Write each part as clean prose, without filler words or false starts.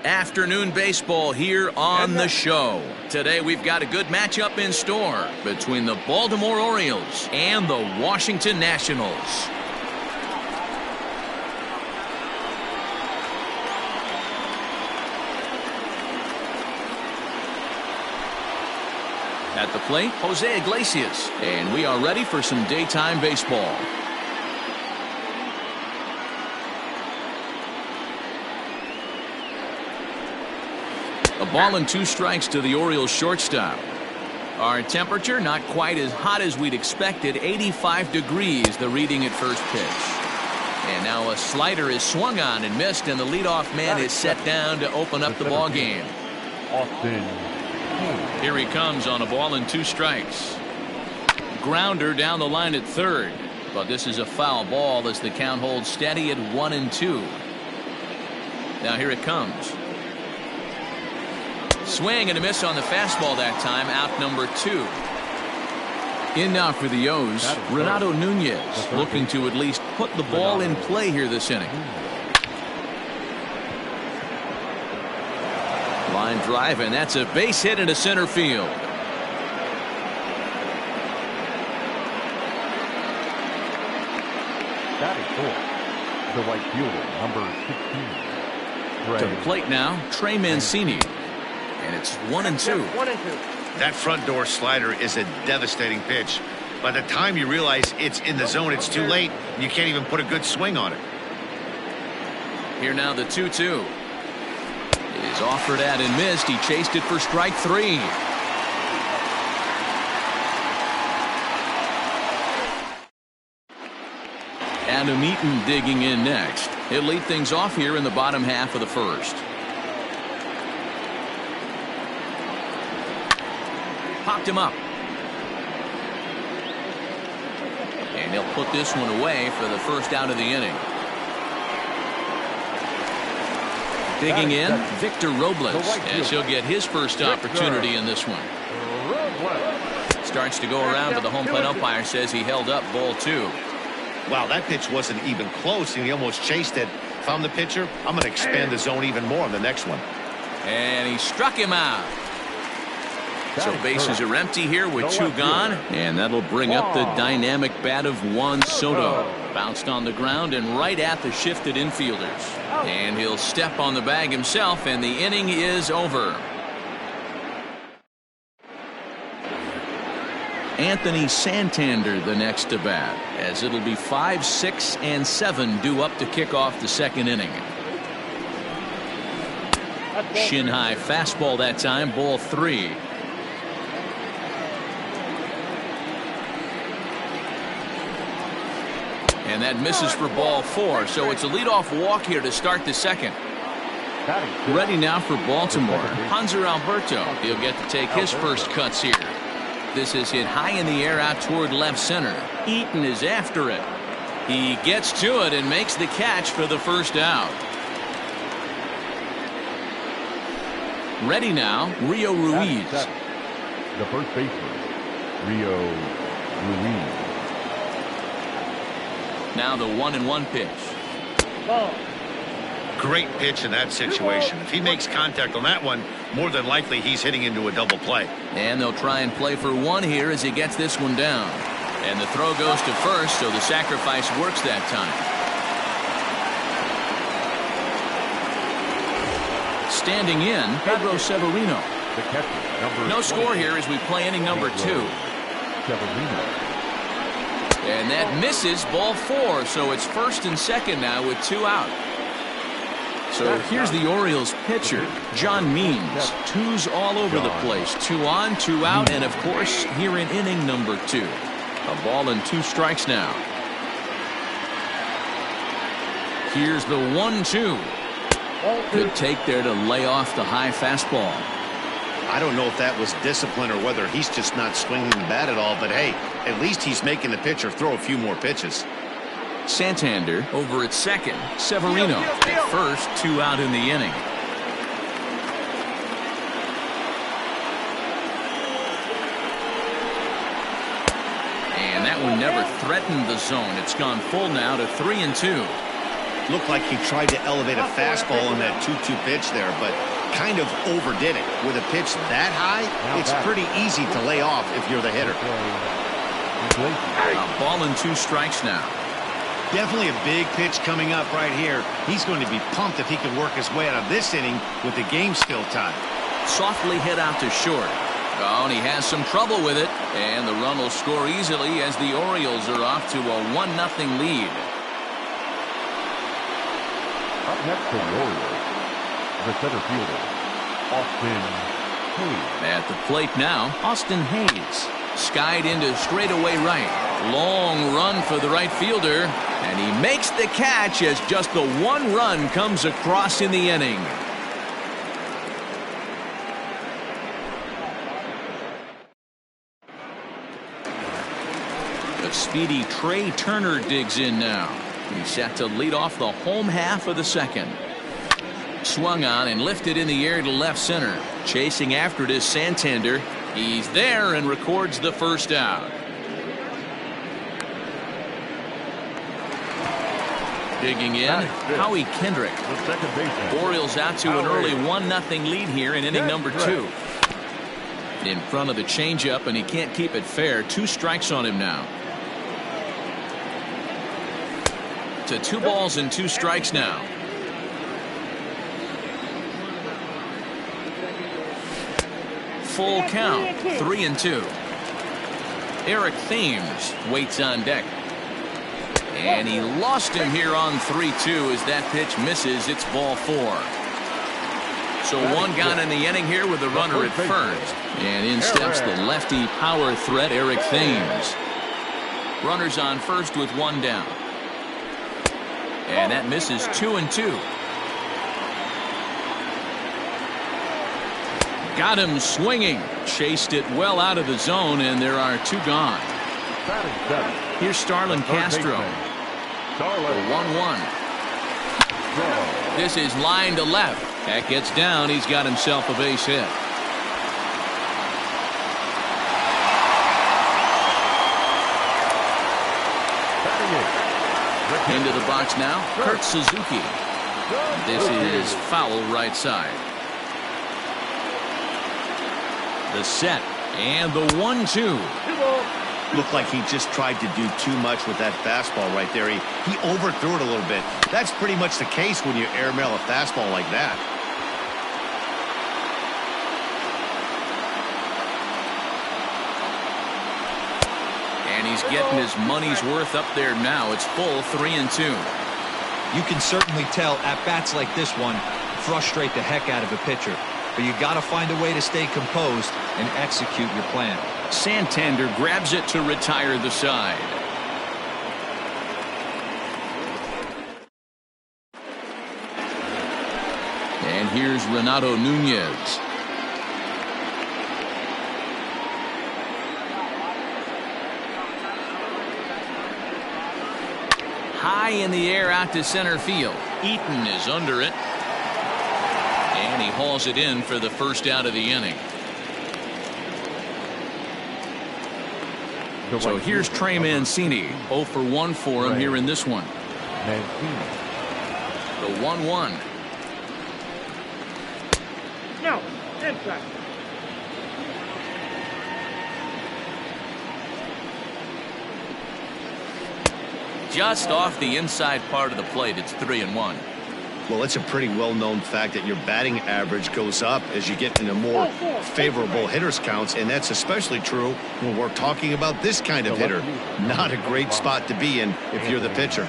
Afternoon baseball here on the show. Today we've got a good matchup in store between the Baltimore Orioles and the Washington Nationals. At the plate, Jose Iglesias, and we are ready for some daytime baseball. A ball and 2 strikes to the Orioles shortstop. Our temperature not quite as hot as we'd expected. 85 degrees the reading at first pitch. And now a slider is swung on and missed, and the leadoff man is set down to open up the ball game. Here he comes on a ball and 2 strikes. Grounder down the line at third, but this is a foul ball as the count holds steady at 1-2. Now here it comes. Swing and a miss on the fastball that time, out number 2. In now for the O's, Renato Nunez, looking to at least put the ball in play here this inning. Line drive, and that's a base hit into center field. Batting 4, the right fielder, number 16. To the plate now, Trey Mancini. And it's 1-2. That front door slider is a devastating pitch. By the time you realize it's in the zone, it's too late. You can't even put a good swing on it. Here now the 2-2. It is offered at and missed. He chased it for strike 3. Adam Eaton digging in next. He'll lead things off here in the bottom half of the first. Popped him up. And he'll put this one away for the first out of the inning. Digging in, Victor Robles, as he'll get his first opportunity in this one. Starts to go around, but the home plate umpire says he held up ball 2. Wow, that pitch wasn't even close, and he almost chased it. If I'm the pitcher, I'm going to expand the zone even more on the next one. And he struck him out. So bases are empty here with 2 gone, and that'll bring up the dynamic bat of Juan Soto. Bounced on the ground and right at the shifted infielders. And he'll step on the bag himself, and the inning is over. Anthony Santander the next to bat, as it'll be 5, 6, and 7 due up to kick off the second inning. Shin high fastball that time, ball 3. And that misses for ball 4, so it's a leadoff walk here to start the second. Ready now for Baltimore, Hanser Alberto. He'll get to take his first cuts here. This is hit high in the air out toward left center. Eaton is after it. He gets to it and makes the catch for the first out. Ready now, Rio Ruiz. The first baseman, Rio Ruiz. Now the 1-1 pitch. Great pitch in that situation. If he makes contact on that one, more than likely he's hitting into a double play. And they'll try and play for 1 here as he gets this one down. And the throw goes to first, so the sacrifice works that time. Standing in, Pedro Severino. The catcher, no score here as we play inning number 2. Severino. And that misses, ball 4, so it's first and second now with 2 out. So here's the Orioles pitcher, John Means. 2s all over the place. 2 on, 2 out, and of course here in inning number 2. A ball and 2 strikes now. Here's the 1-2. Good take there to lay off the high fastball. I don't know if that was discipline or whether he's just not swinging the bat at all, but hey, at least he's making the pitcher throw a few more pitches. Santander over at second. Severino at first, 2 out in the inning. And that one never threatened the zone. It's gone full now to 3-2. Looked like he tried to elevate a fastball on that 2-2 pitch there, but kind of overdid it. With a pitch that high, it's pretty easy to lay off if you're the hitter. A ball and 2 strikes now. Definitely a big pitch coming up right here. He's going to be pumped if he can work his way out of this inning with the game still tied. Softly hit out to short. Oh, and he has some trouble with it. And the run will score easily as the Orioles are off to a 1-0 lead. Up next for the Orioles, the center fielder, Austin Hayes. At the plate now, Austin Hayes. Skied into straightaway right. Long run for the right fielder. And he makes the catch as just the 1 run comes across in the inning. The speedy Trey Turner digs in now. He's set to lead off the home half of the second. Swung on and lifted in the air to left center. Chasing after it is Santander. He's there and records the first out. Digging in, Howie Kendrick. Orioles out to an early 1-0 lead here in inning number 2. In front of the changeup, and he can't keep it fair. 2 strikes on him now. To 2 balls and 2 strikes now. Full count, 3-2. Eric Thames waits on deck. And he lost him here on 3-2 as that pitch misses. It's ball 4. So 1 gone in the inning here with the runner at first. And in steps the lefty power threat, Eric Thames. Runners on first with 1 down. And that misses. 2-2. Got him swinging. Chased it well out of the zone, and there are 2 gone. Here's Starlin Castro. The 1-1. This is line to left. That gets down. He's got himself a base hit. Into the box now, Kurt Suzuki. This is foul right side. The set and the 1-2. Looked like he just tried to do too much with that fastball right there. He overthrew it a little bit. That's pretty much the case when you airmail a fastball like that. And he's getting his money's worth up there now. It's full 3-2. You can certainly tell at bats like this one frustrate the heck out of a pitcher. But you got to find a way to stay composed and execute your plan. Santander grabs it to retire the side. And here's Renato Nunez. High in the air out to center field. Eaton is under it. And he hauls it in for the first out of the inning. So here's Trey Mancini. 0 for 1 for him here in this one. The 1-1. No, inside. Just off the inside part of the plate. It's 3-1. Well, it's a pretty well-known fact that your batting average goes up as you get into more favorable hitters counts, and that's especially true when we're talking about this kind of hitter. Not a great spot to be in if you're the pitcher.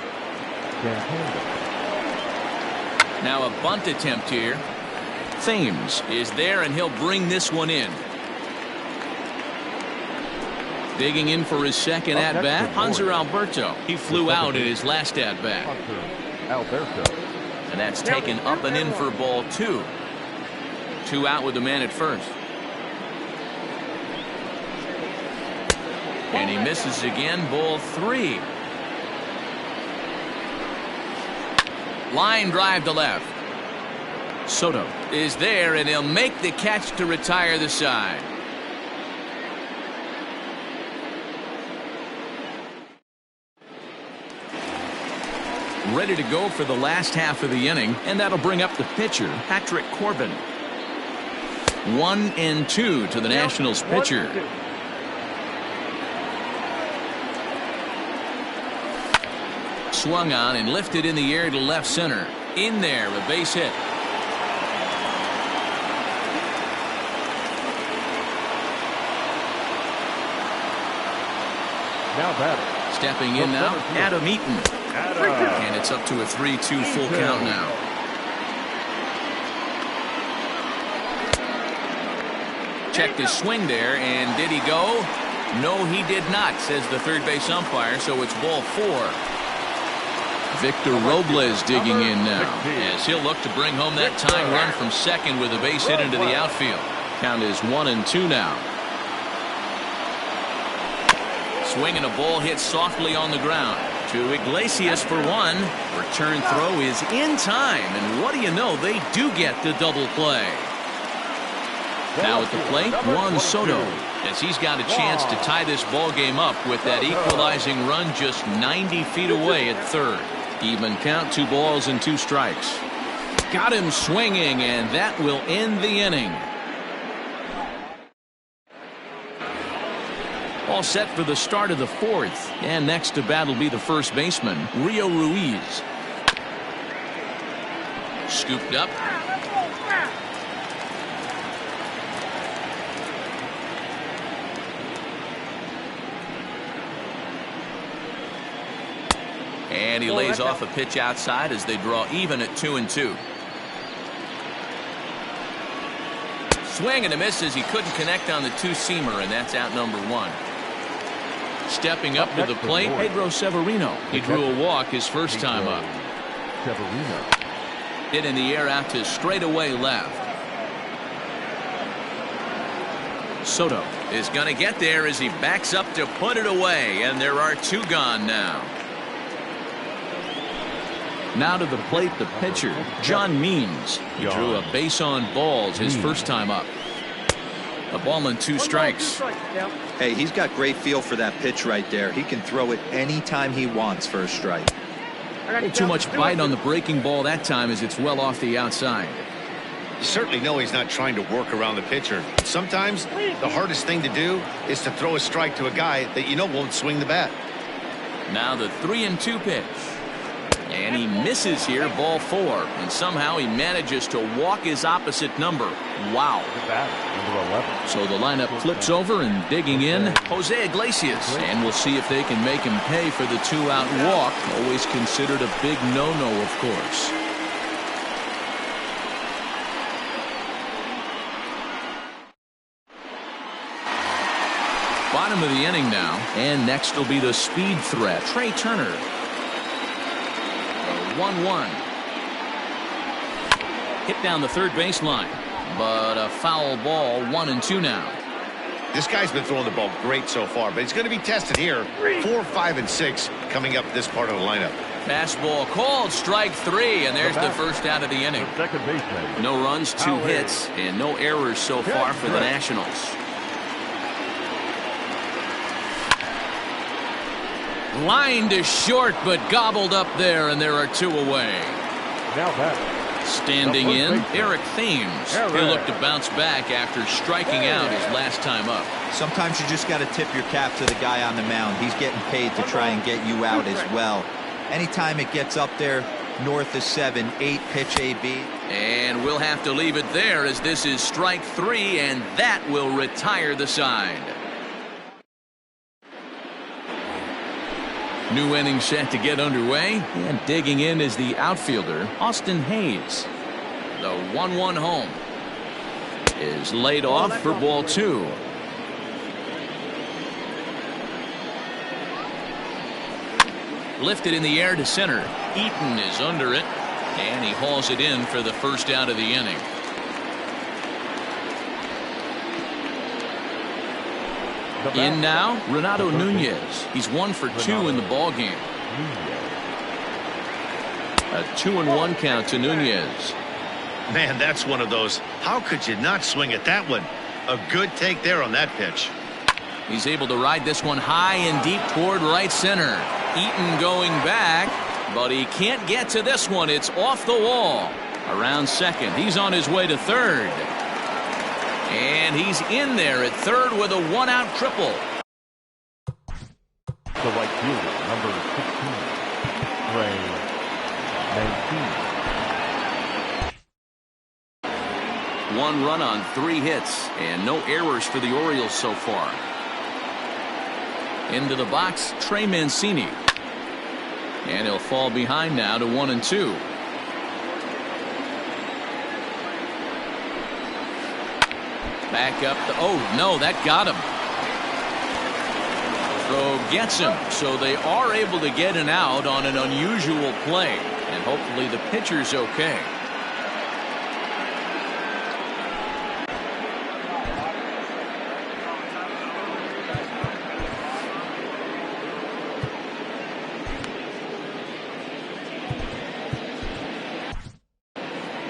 Now a bunt attempt here. Thames is there, and he'll bring this one in. Digging in for his second at-bat, Hanser Alberto. He flew out in his last at-bat. And that's taken up and in for ball 2. 2 out with the man at first. And he misses again, ball 3. Line drive to left. Soto is there, and he'll make the catch to retire the side. ready to go for the last half of the inning, and that'll bring up the pitcher, Patrick Corbin. 1-2 to the Nationals pitcher. Swung on and lifted in the air to left center. In there, a base hit. Now batting. Stepping in now, Adam Eaton. And it's up to a 3-2 full count now. Checked his swing there, and did he go? No, he did not, says the third base umpire, so it's ball 4. Victor Robles digging in now, as he'll look to bring home that tying run from second with a base hit into the outfield. Count is 1-2 now. Swinging a ball hit softly on the ground. To Iglesias for one. Return throw is in time, and what do you know, they do get the double play. Now at the plate, Juan Soto, as he's got a chance to tie this ball game up with that equalizing run just 90 feet away at third. Even count, 2 balls and 2 strikes. Got him swinging, and that will end the inning. All set for the start of the 4th, and next to bat will be the first baseman, Rio Ruiz. Scooped up. And he lays off a pitch outside as they draw even at 2-2. Swing and a miss as he couldn't connect on the 2-seamer, and that's out number 1. Stepping up to the plate, Pedro Severino. He drew a walk his first time up. Severino. Hit in the air out to straightaway left. Soto is going to get there as he backs up to put it away, and there are 2 gone now. Now to the plate, the pitcher, John Means. He drew a base on balls his first time up. A ball and 2 strikes. Hey, he's got great feel for that pitch right there. He can throw it anytime he wants for a strike. Too much bite on the breaking ball that time as it's well off the outside. You certainly know he's not trying to work around the pitcher. Sometimes the hardest thing to do is to throw a strike to a guy that you know won't swing the bat. Now the 3-2 pitch. And he misses here, ball 4. And somehow he manages to walk his opposite number. Wow. Number 11. So the lineup flips over, and digging in, Jose Iglesias. And we'll see if they can make him pay for the 2-out walk. Always considered a big no-no, of course. Bottom of the inning now. And next will be the speed threat, Trey Turner. 1-1. Hit down the third baseline, but a foul ball. 1-2 now. This guy's been throwing the ball great so far, but he's going to be tested here. 4, 5, and 6 coming up this part of the lineup. Fastball called, strike 3, and there's the first out of the inning. Second baseman. No runs, 2 hits, and no errors so far for the Nationals. Line to short, but gobbled up there, and there are 2 away. Now back. Standing in, Eric Thames. He'll look to bounce back after striking out his last time up. Sometimes you just got to tip your cap to the guy on the mound. He's getting paid to try and get you out as well. Anytime it gets up there north of 7, 8 pitch AB. And we'll have to leave it there as this is strike 3, and that will retire the side. New inning set to get underway, and digging in is the outfielder, Austin Hayes. The 1-1 home is laid off for ball 2. Lifted in the air to center. Eaton is under it, and he hauls it in for the first out of the inning. In now, Renato Nunez. He's 1 for 2 in the ball game. A 2-1 count to Nunez. Man, that's one of those. How could you not swing at that one? A good take there on that pitch. He's able to ride this one high and deep toward right center. Eaton going back. but he can't get to this one. It's off the wall. Around second. He's on his way to third. And he's in there at third with a one-out triple. The right fielder, number 16, Ray Mancini. One run on 3 hits and no errors for the Orioles so far. Into the box, Trey Mancini. And he'll fall behind now to 1-2. Back up. Oh, no, that got him. Throw gets him. So they are able to get an out on an unusual play. And hopefully the pitcher's okay.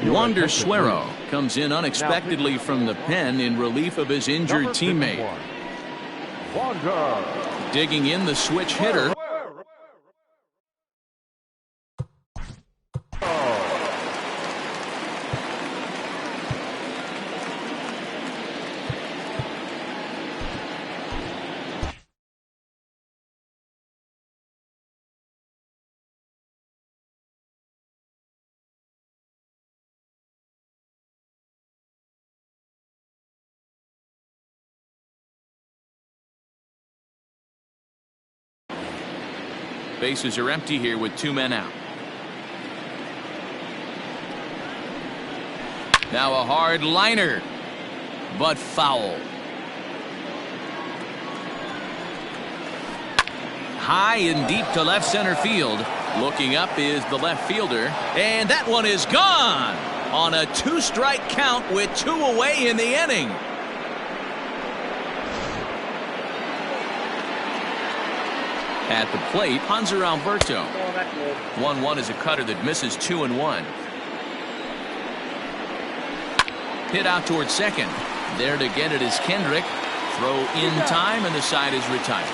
Wander Suero comes in unexpectedly from the pen in relief of his injured teammate. Digging in the switch hitter. Bases are empty here with 2 men out. Now a hard liner, but foul. High and deep to left center field. Looking up is the left fielder, and that one is gone on a 2-strike count with 2 away in the inning. At the plate, Hanser Alberto. 1-1 is a cutter that misses 2-1. Hit out towards second. There to get it is Kendrick. Throw in time, and the side is retired.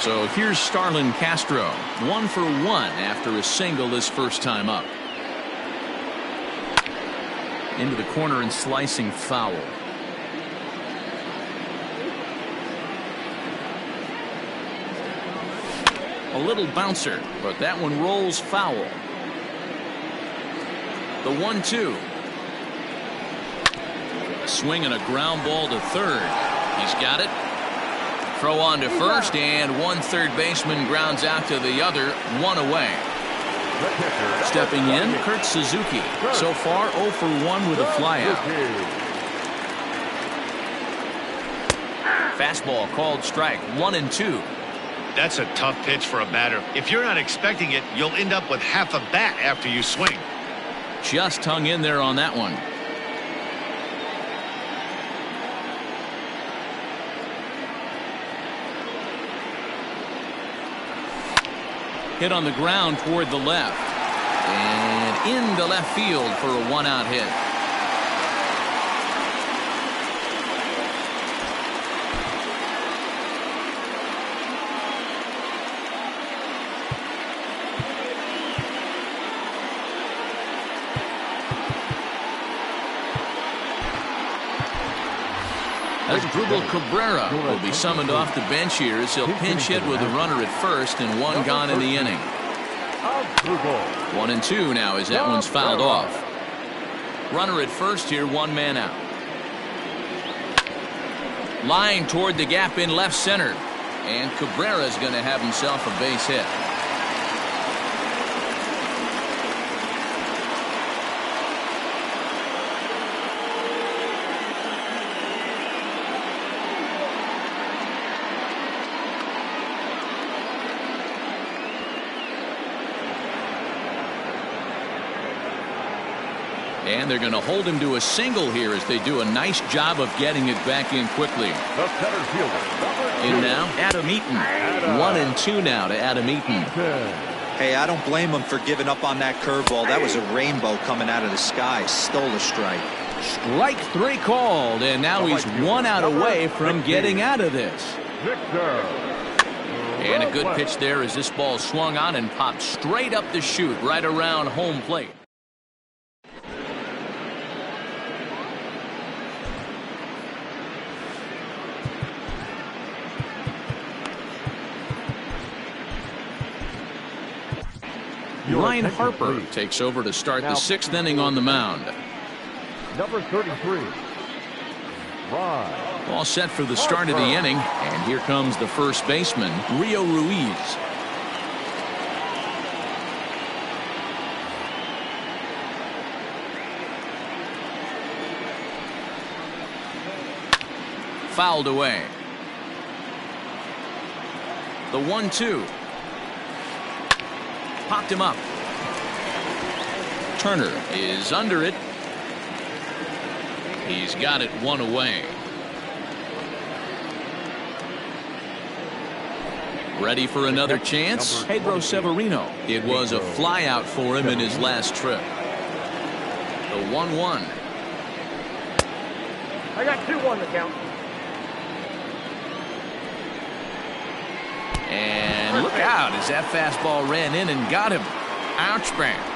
So here's Starlin Castro. 1 for 1 after a single his first time up. Into the corner and slicing foul. A little bouncer, but that one rolls foul. The 1-2. A swing and a ground ball to third. He's got it. Throw on to first, and one third baseman grounds out to the other, 1 away. Stepping in, Kurt Suzuki. So far 0 for 1 with a flyout. Fastball called strike, 1-2. That's a tough pitch for a batter. If you're not expecting it, you'll end up with half a bat after you swing. Just hung in there on that one. Hit on the ground toward the left. And into left field for a 1-out hit. Asdrubal Cabrera will be summoned off the bench here as he'll pinch hit with a runner at first and 1 gone in the inning. 1-2 now as that one's fouled off. Runner at first here, 1 man out. Line toward the gap in left center, and Cabrera's going to have himself a base hit. And they're going to hold him to a single here as they do a nice job of getting it back in quickly. The center fielder. In now, Adam Eaton. 1-2 now to Adam Eaton. Hey, I don't blame him for giving up on that curveball. That was a rainbow coming out of the sky. Stole a strike. Strike 3 called, and now he's 1 out away from getting out of this. Victor. And a good pitch there as this ball swung on and popped straight up the chute right around home plate. Ryan Harper takes over to start the sixth inning on the mound. Number 33. Ryan. All set for the start of the inning, and here comes the first baseman, Rio Ruiz. Fouled away. The 1-2. Popped him up. Turner is under it. He's got it one away. Ready for another chance? Pedro Severino. It was a flyout for him in his last trip. The 1-1. I got 2-1 to count. And look out as that fastball ran in and got him. Ouch, man.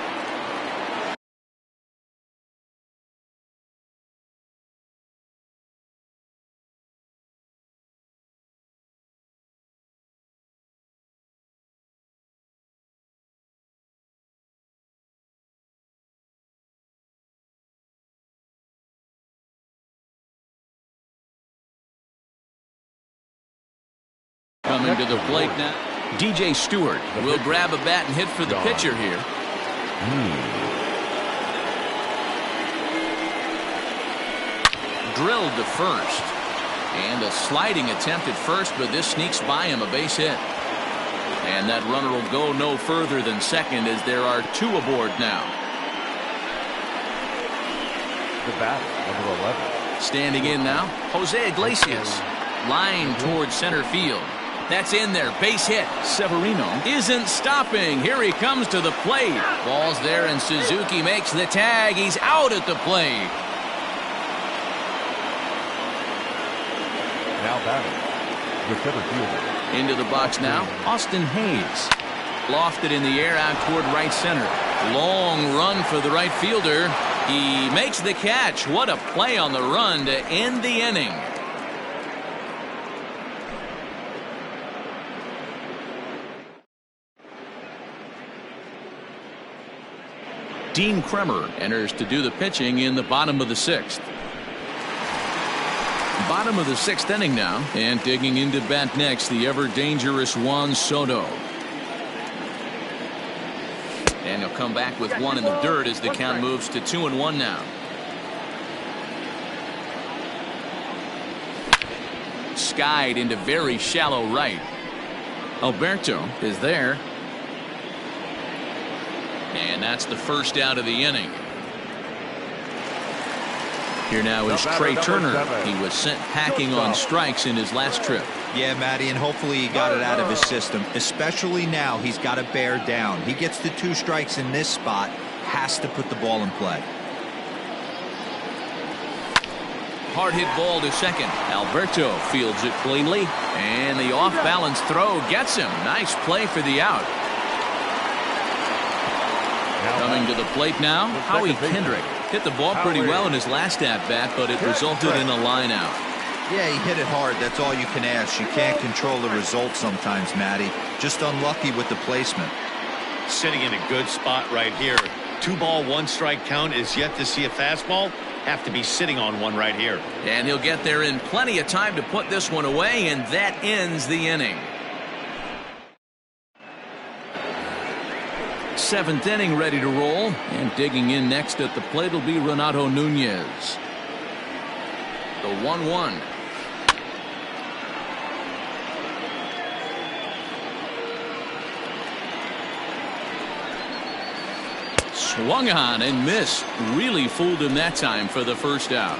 Coming to the plate now, DJ Stewart will grab a bat and hit for the pitcher here. Drilled to first. And a sliding attempt at first, but this sneaks by him, a base hit. And that runner will go no further than second as there are two aboard now. The bat, number 11. Standing in now, Jose Iglesias. Line towards center field. That's in there. Base hit. Severino isn't stopping. Here he comes to the plate. Ball's there, and Suzuki makes the tag. He's out at the plate. Now batting, the center fielder. Into the box now, Austin Hayes. Lofted in the air out toward right center. Long run for the right fielder. He makes the catch. What a play on the run to end the inning. Dean Kremer enters to do the pitching in the bottom of the sixth. Bottom of the sixth inning now, and digging into bat next, the ever dangerous Juan Soto. And he'll come back with one in the dirt as the count moves to 2-1 now. Skied into very shallow right. Alberto is there. And that's the first out of the inning. Here now is Trey Turner. He was sent packing on strikes in his last trip. Yeah, Matty, and hopefully he got it out of his system. Especially now, he's got to bear down. He gets the 2 strikes in this spot, has to put the ball in play. Hard hit ball to second. Alberto fields it cleanly, and the off-balance throw gets him. Nice play for the out. Coming to the plate now, Howie Kendrick. Hit the ball pretty well in his last at-bat, but it resulted in a line out. Yeah, he hit it hard. That's all you can ask. You can't control the result sometimes, Matty. Just unlucky with the placement. Sitting in a good spot right here. 2-ball, 1-strike count is yet to see a fastball. Have to be sitting on one right here. And he'll get there in plenty of time to put this one away, and that ends the inning. 7th inning ready to roll, and digging in next at the plate will be Renato Nunez. The 1-1. Swung on and missed. Really fooled him that time for the first out.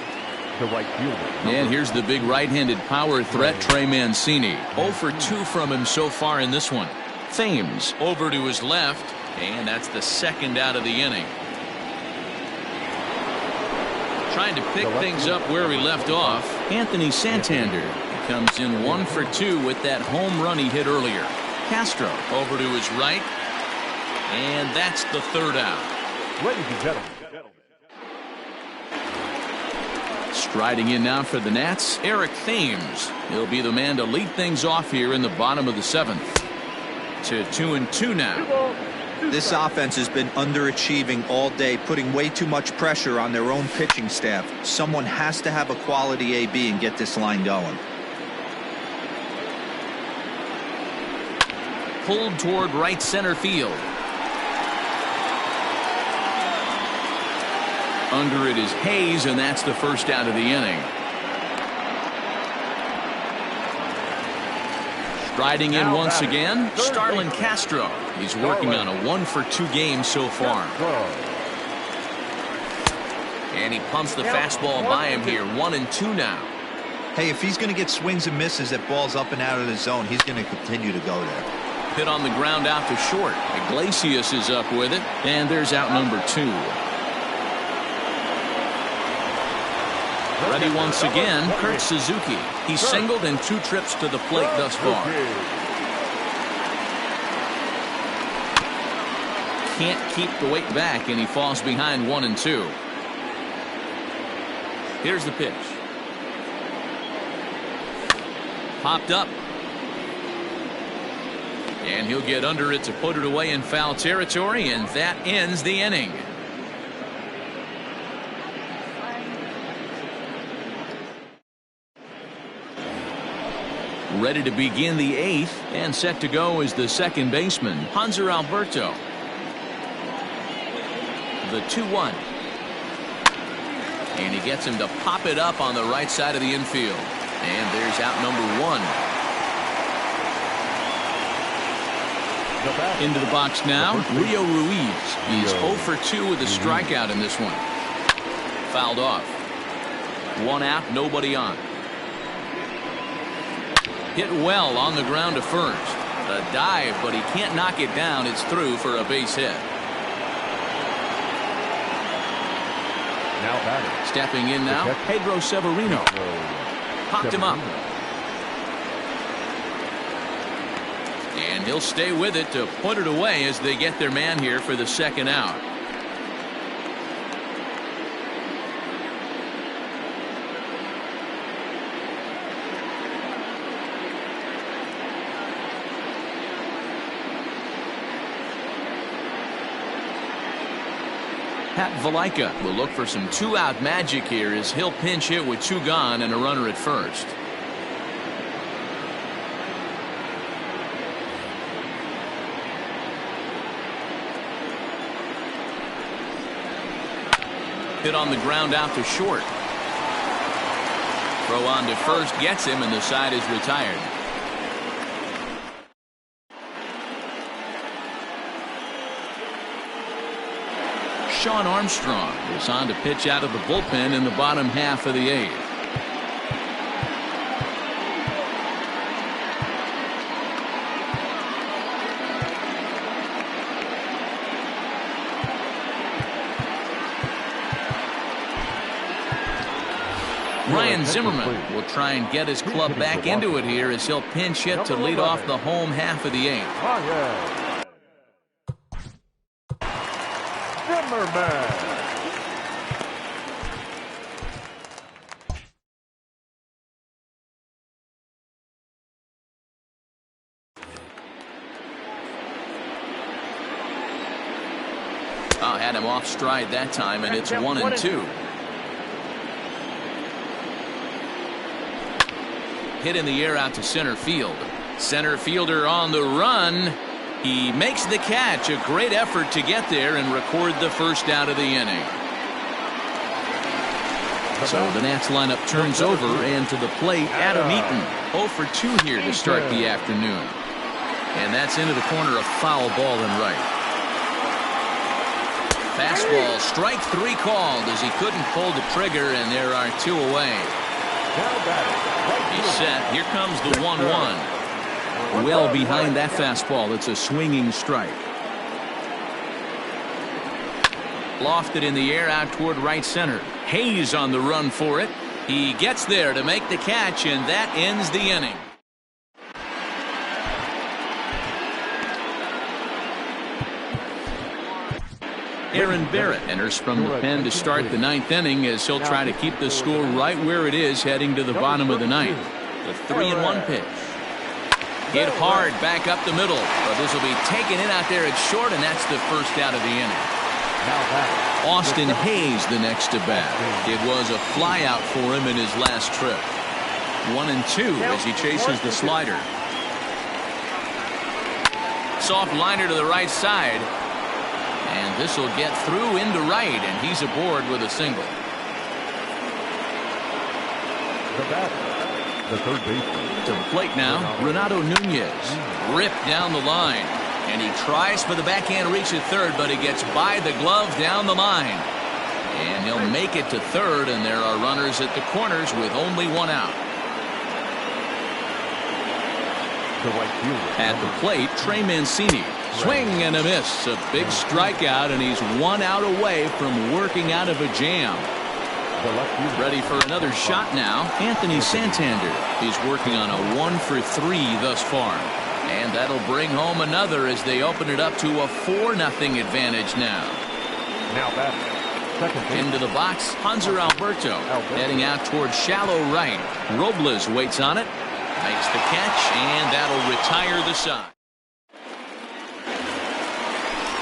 The right fielder. And here's the big right-handed power threat, Trey Mancini. 0 for 2 from him so far in this one. Thames over to his left. And that's the second out of the inning. Trying to pick things up where we left off. Anthony Santander Comes in 1 for 2 with that home run he hit earlier. Castro over to his right. And that's the third out. Ladies and gentlemen. Striding in now for the Nats, Eric Thames. He'll be the man to lead things off here in the bottom of the 7th. To 2-2 now. This offense has been underachieving all day, putting way too much pressure on their own pitching staff. Someone has to have a quality AB and get this line going. Pulled toward right center field. Under it is Hayes, and that's the first out of the inning. Striding in once again, Starlin Castro. He's working on a 1 for 2 game so far. And he pumps the fastball by him here. 1-2 now. Hey, if he's going to get swings and misses at balls up and out of the zone, he's going to continue to go there. Hit on the ground out to short. Iglesias is up with it, and there's out number 2. Ready once again, Kurt Suzuki. He's singled in 2 trips to the plate thus far. Can't keep the weight back, and he falls behind 1-2. Here's the pitch. Popped up. And he'll get under it to put it away in foul territory, and that ends the inning. Ready to begin the 8th, and set to go is the second baseman, Hanser Alberto. The 2-1. And he gets him to pop it up on the right side of the infield. And there's out number 1. Into the box now, Rio Ruiz. He's 0 for 2 with a strikeout in this one. Fouled off. 1 out, nobody on. Hit well on the ground to first. A dive, but he can't knock it down. It's through for a base hit. Now batting. Stepping in now, Pedro Severino. Popped him up. And he'll stay with it to put it away as they get their man here for the second out. Pat Valaika will look for some 2-out magic here as he'll pinch hit with 2 gone and a runner at first. Hit on the ground out to short. Throw on to first gets him, and the side is retired. Sean Armstrong is on to pitch out of the bullpen in the bottom half of the 8th. Ryan Zimmerman will try and get his club back into it here as he'll pinch hit to lead off the home half of the 8th. Zimmerman. Had him off stride that time, and it's 1-2. Hit in the air out to center field. Center fielder on the run. He makes the catch. A great effort to get there and record the first out of the inning. So the Nats lineup turns over, and to the plate, Adam Eaton. 0 for 2 here to start the afternoon. And that's into the corner, a foul ball and right. Fastball, strike 3 called as he couldn't pull the trigger, and there are 2 away. He's set. Here comes the 1-1. Well behind that fastball. It's a swinging strike. Lofted in the air out toward right center. Hayes on the run for it. He gets there to make the catch, and that ends the inning. Aaron Barrett enters from the pen to start the ninth inning as he'll try to keep the score right where it is heading to the bottom of the ninth. The 3-1 pitch. Hit hard back up the middle, but this will be taken in out there at short, and that's the first out of the inning. Austin Hayes the next to bat. It was a flyout for him in his last trip. 1-2 as he chases the slider. Soft liner to the right side. And this will get through into right, and he's aboard with a single. The third baseman. To the plate now, Renato Nunez. Ripped down the line. And he tries for the backhand reach at third, but he gets by the glove down the line. And he'll make it to third, and there are runners at the corners with only one out. The right fielder. At the plate, Trey Mancini. Swing and a miss. A big strikeout, and he's 1 out away from working out of a jam. Ready for another shot now, Anthony Santander. He's working on a 1 for 3 thus far. And that'll bring home another as they open it up to a 4-0 advantage now. Now batting. Into the box, Hanser Alberto heading out towards shallow right. Robles waits on it, makes the catch, and that'll retire the side.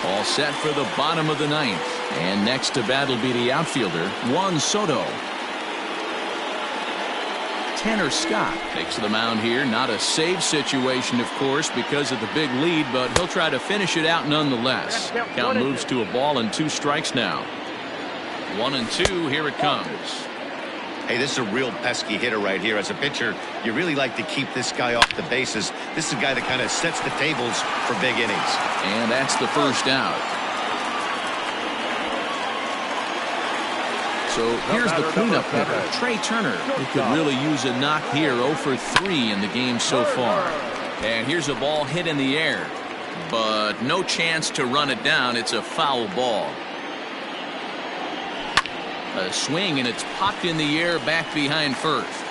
All set for the bottom of the ninth. And next to bat will be the outfielder, Juan Soto. Tanner Scott takes the mound here. Not a save situation, of course, because of the big lead, but he'll try to finish it out nonetheless. Count moves to a ball and 2 strikes now. 1-2, here it comes. Hey, this is a real pesky hitter right here. As a pitcher, you really like to keep this guy off the bases. This is a guy that kind of sets the tables for big innings. And that's the first out. So here's the cleanup hitter, Trey Turner, who could really use a knock here. 0 for 3 in the game so far. And here's a ball hit in the air, but no chance to run it down. It's a foul ball. A swing, and it's popped in the air back behind first.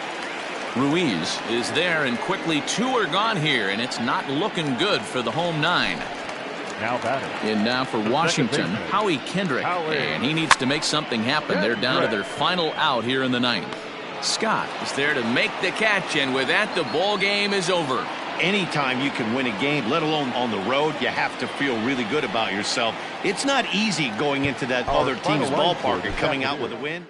Ruiz is there, and quickly 2 are gone here, and it's not looking good for the home 9. Now batting. And now for Washington, Howie Kendrick. And he needs to make something happen. They're down to their final out here in the ninth. Scott is there to make the catch, and with that, the ball game is over. Anytime you can win a game, let alone on the road, you have to feel really good about yourself. It's not easy going into that other team's ballpark and coming out with a win.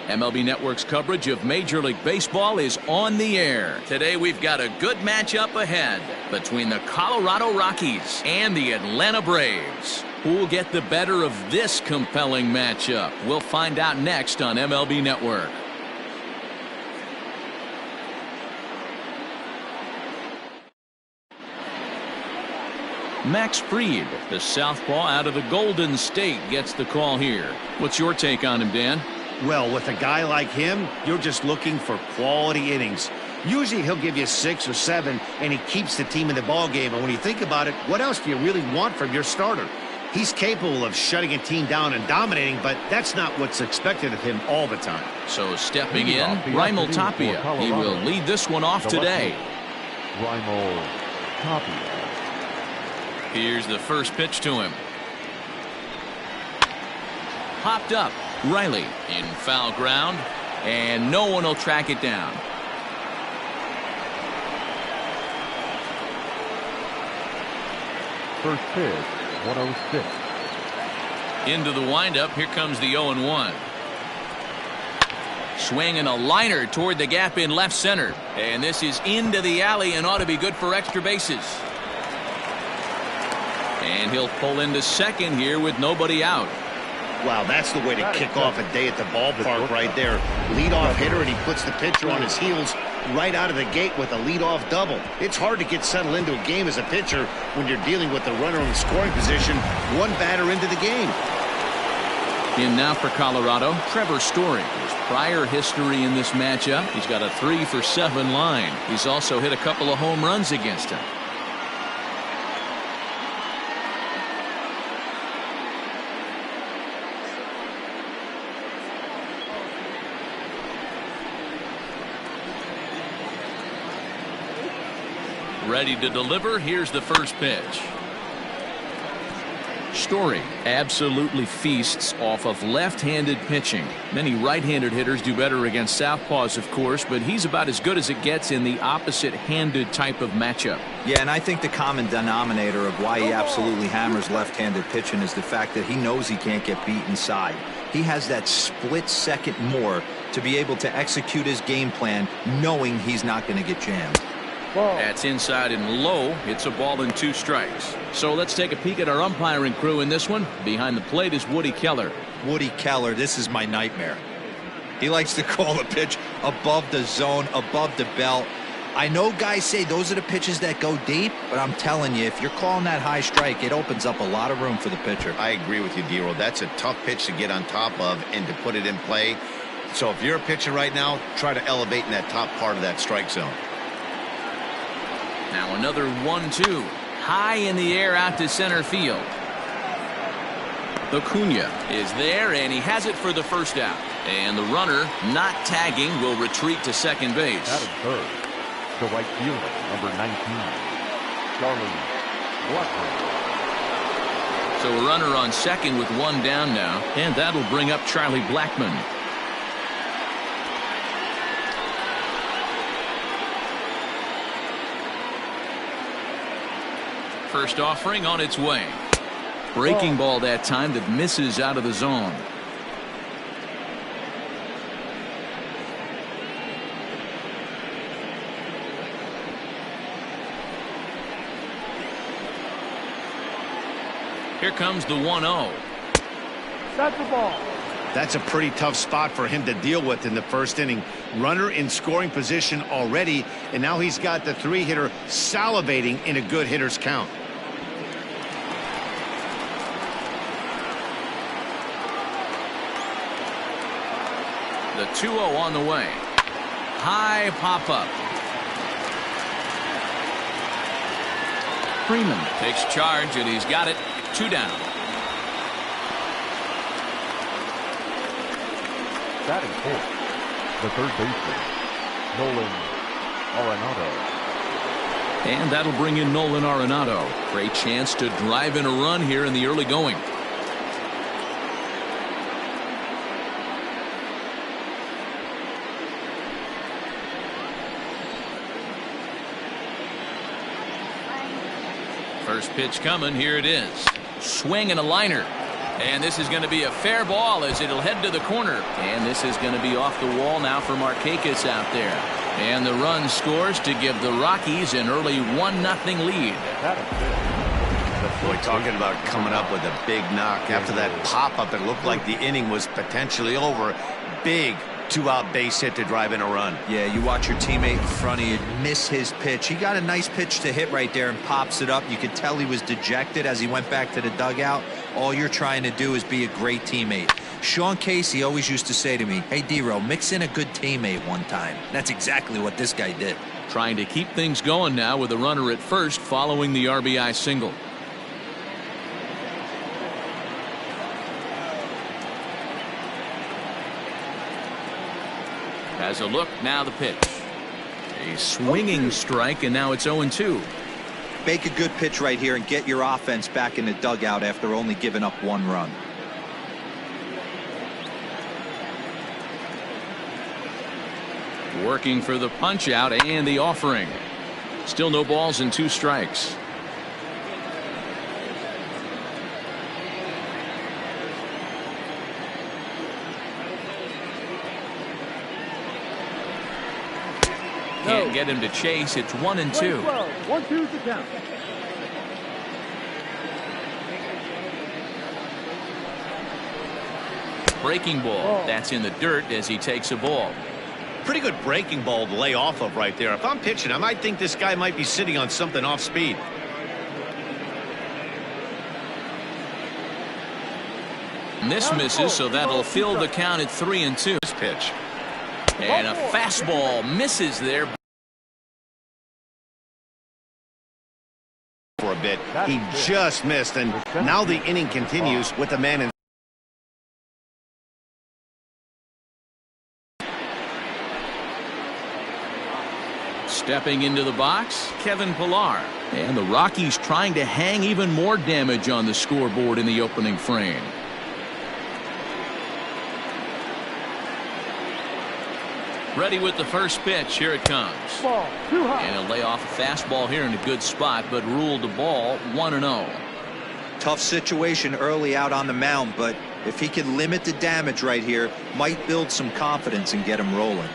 MLB Network's coverage of Major League Baseball is on the air. Today we've got a good matchup ahead between the Colorado Rockies and the Atlanta Braves. Who'll get the better of this compelling matchup? We'll find out next on MLB Network. Max Fried, the southpaw out of the Golden State, gets the call here. What's your take on him, Dan? Well, with a guy like him, you're just looking for quality innings. Usually he'll give you 6 or 7, and he keeps the team in the ballgame. And when you think about it, what else do you really want from your starter? He's capable of shutting a team down and dominating, but that's not what's expected of him all the time. So stepping in, Raimel Tapia. He will lead this one off today. Raimel Tapia. Here's the first pitch to him. Popped up. Riley in foul ground, and no one will track it down. First pitch, 106. Into the windup. Here comes the 0-1. Swinging a liner toward the gap in left center. And this is into the alley and ought to be good for extra bases. And he'll pull into second here with nobody out. Wow, that's the way to kick off a day at the ballpark right there. Leadoff hitter, and he puts the pitcher on his heels right out of the gate with a leadoff double. It's hard to get settled into a game as a pitcher when you're dealing with the runner in scoring position one batter into the game. In now for Colorado, Trevor Story. His prior history in this matchup, he's got a 3-for-7 line. He's also hit a couple of home runs against him. Ready to deliver. Here's the first pitch. Story absolutely feasts off of left-handed pitching. Many right-handed hitters do better against southpaws, of course, but he's about as good as it gets in the opposite-handed type of matchup. Yeah, and I think the common denominator of why he absolutely hammers left-handed pitching is the fact that he knows he can't get beat inside. He has that split second more to be able to execute his game plan knowing he's not going to get jammed. That's inside and low. It's a ball and 2 strikes. So let's take a peek at our umpiring crew in this one. Behind the plate is Woody Keller. Woody Keller, this is my nightmare. He likes to call the pitch above the zone, above the belt. I know guys say those are the pitches that go deep, but I'm telling you, if you're calling that high strike, it opens up a lot of room for the pitcher. I agree with you, D-Roll. That's a tough pitch to get on top of and to put it in play. So if you're a pitcher right now, try to elevate in that top part of that strike zone. Now another 1-2. High in the air out to center field. Acuna is there, and he has it for the first out. And the runner, not tagging, will retreat to second base. That is third. The right fielder, number 19, Charlie Blackmon. So a runner on second with 1 down now, and that'll bring up Charlie Blackmon. First offering on its way. Breaking ball that time that misses out of the zone. Here comes the 1-0. That's the ball. That's a pretty tough spot for him to deal with in the first inning. Runner in scoring position already, and now he's got the 3-hitter salivating in a good hitter's count. The 2-0 on the way. High pop-up. Freeman takes charge, and he's got it. 2 down. Batting fourth, the third baseman, Nolan Arenado. And that'll bring in Nolan Arenado. Great chance to drive in a run here in the early going. First pitch coming. Here it is. Swing and a liner. And this is going to be a fair ball as it'll head to the corner. And this is going to be off the wall now for Markakis out there. And the run scores to give the Rockies an early 1-0 lead. Boy, talking about coming up with a big knock. After that pop-up, it looked like the inning was potentially over. Big two-out base hit to drive in a run. Yeah, you watch your teammate in front of you miss his pitch. He got a nice pitch to hit right there and pops it up. You could tell he was dejected as he went back to the dugout. All you're trying to do is be a great teammate. Sean Casey always used to say to me, hey, D-Row, mix in a good teammate one time. That's exactly what this guy did. Trying to keep things going now with a runner at first following the RBI single. Has a look, now the pitch. A swinging strike, and now it's 0-2. Make a good pitch right here and get your offense back in the dugout after only giving up one run. Working for the punch out and the offering. Still no balls and 2 strikes. Can't get him to chase. It's 1-2. 1-2 to count. Breaking ball. That's in the dirt as he takes a ball. Pretty good breaking ball to lay off of right there. If I'm pitching, I might think this guy might be sitting on something off speed. And this misses, so that'll fill the count at 3-2. This pitch. And a fastball misses there. For a bit. He just missed, and now the inning continues with the man in. Stepping into the box, Kevin Pillar. And the Rockies trying to hang even more damage on the scoreboard in the opening frame. Ready with the first pitch. Here it comes. Ball, too high. And he'll lay off a fastball here in a good spot, but ruled the ball 1-0. Tough situation early out on the mound, but if he can limit the damage right here, might build some confidence and get him rolling.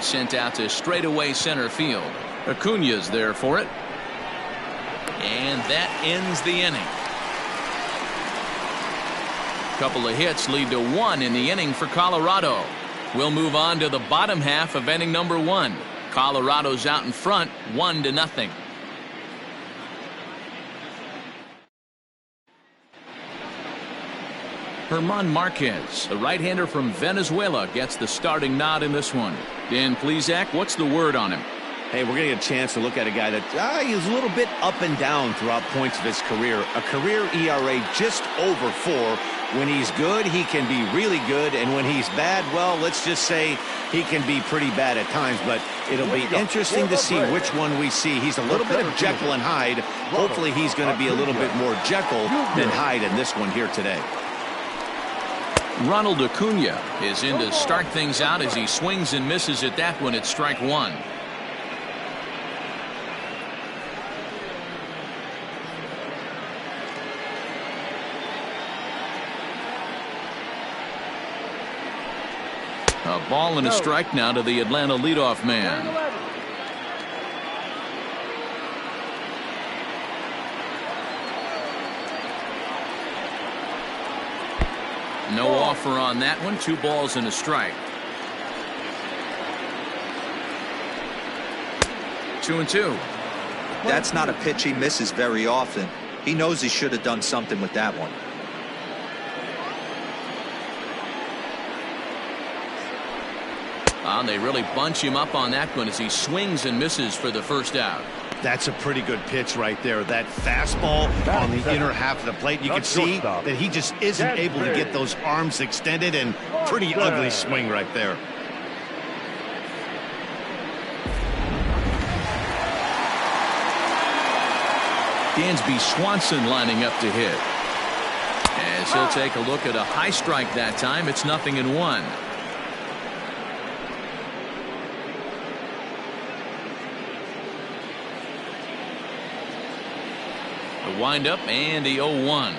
Sent out to straightaway center field. Acuna's there for it. And that ends the inning. Couple of hits lead to 1 in the inning for Colorado. We'll move on to the bottom half of inning number 1. Colorado's out in front, 1-0. German Marquez, the right-hander from Venezuela, gets the starting nod in this one. Dan Plesac, what's the word on him? Hey, we're going to get a chance to look at a guy that he's a little bit up and down throughout points of his career. A career ERA just over 4. When he's good, he can be really good, and when he's bad, well, let's just say he can be pretty bad at times, but it'll be interesting to see which one we see. He's a little bit of Jekyll and Hyde. Hopefully he's going to be a little bit more Jekyll than Hyde in this one here today. Ronald Acuna is in to start things out as he swings and misses at that one at strike 1. A ball and a strike now to the Atlanta leadoff man. No offer on that one. 2 balls and a strike. 2-2. That's not a pitch he misses very often. He knows he should have done something with that one. They really bunch him up on that one as he swings and misses for the first out. That's a pretty good pitch right there. That fastball on the inner half of the plate. You can see that he just isn't able to get those arms extended, and pretty ugly swing right there. Dansby Swanson lining up to hit. As he'll take a look at a high strike that time. It's 0-1. The windup and the 0-1.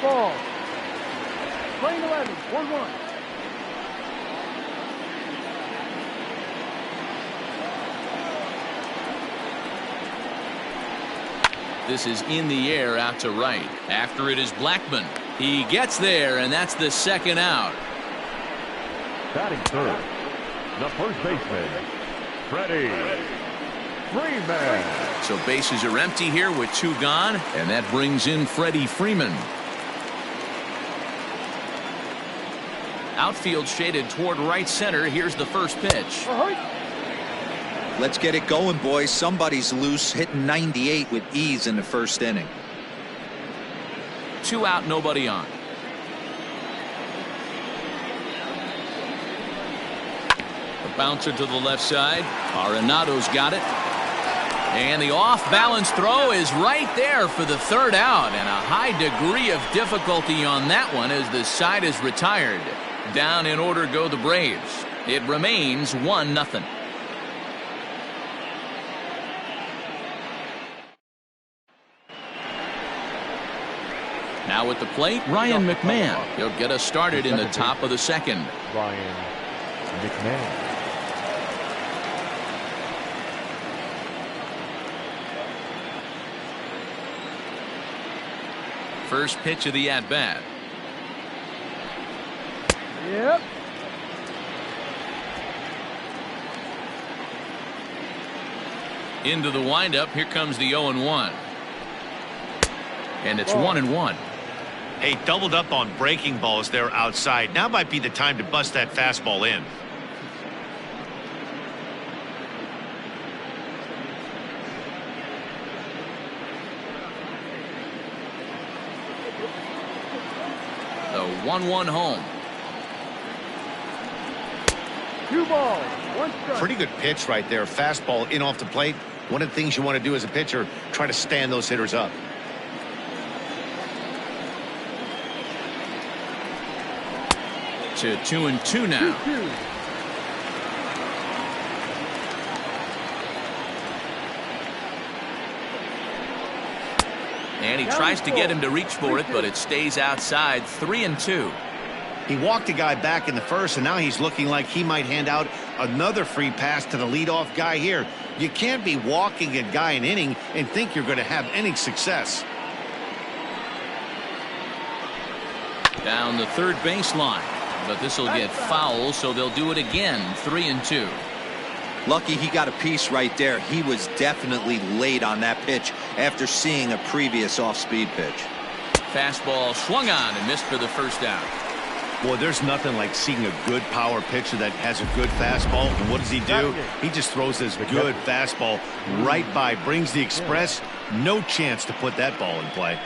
Ball. Playing 11, 1-1. This is in the air out to right. After it is Blackman. He gets there, and that's the second out. Batting third, the first baseman, Freddie Freeman. So bases are empty here with 2 gone, and that brings in Freddie Freeman. Outfield shaded toward right center. Here's the first pitch. Let's get it going, boys. Somebody's loose, hitting 98 with ease in the first inning. 2 out, nobody on. The bouncer to the left side. Arenado's got it. And the off-balance throw is right there for the third out. And a high degree of difficulty on that one as the side is retired. Down in order go the Braves. It remains 1-0. Now at the plate, Ryan McMahon. He'll get us started in the top of the second. Ryan McMahon. First pitch of the at-bat. Yep. Into the windup. Here comes the 0-1. And it's 1-1. Hey, doubled up on breaking balls there outside. Now might be the time to bust that fastball in. The 1-1 home. 2 balls, 1 strike. Pretty good pitch right there. Fastball in off the plate. One of the things you want to do as a pitcher, try to stand those hitters up. To 2-2 now. 2-2. And he tries to get him to reach for it, but it stays outside. 3-2. He walked a guy back in the first, and now he's looking like he might hand out another free pass to the leadoff guy here. You can't be walking a guy an inning and think you're going to have any success. Down the third baseline. But this will get foul, so they'll do it again. 3-2. Lucky he got a piece right there. He was definitely late on that pitch after seeing a previous off-speed pitch. Fastball swung on and missed for the first out. Boy, there's nothing like seeing a good power pitcher that has a good fastball. And what does he do? He just throws this good fastball right by, brings the express. No chance to put that ball in play.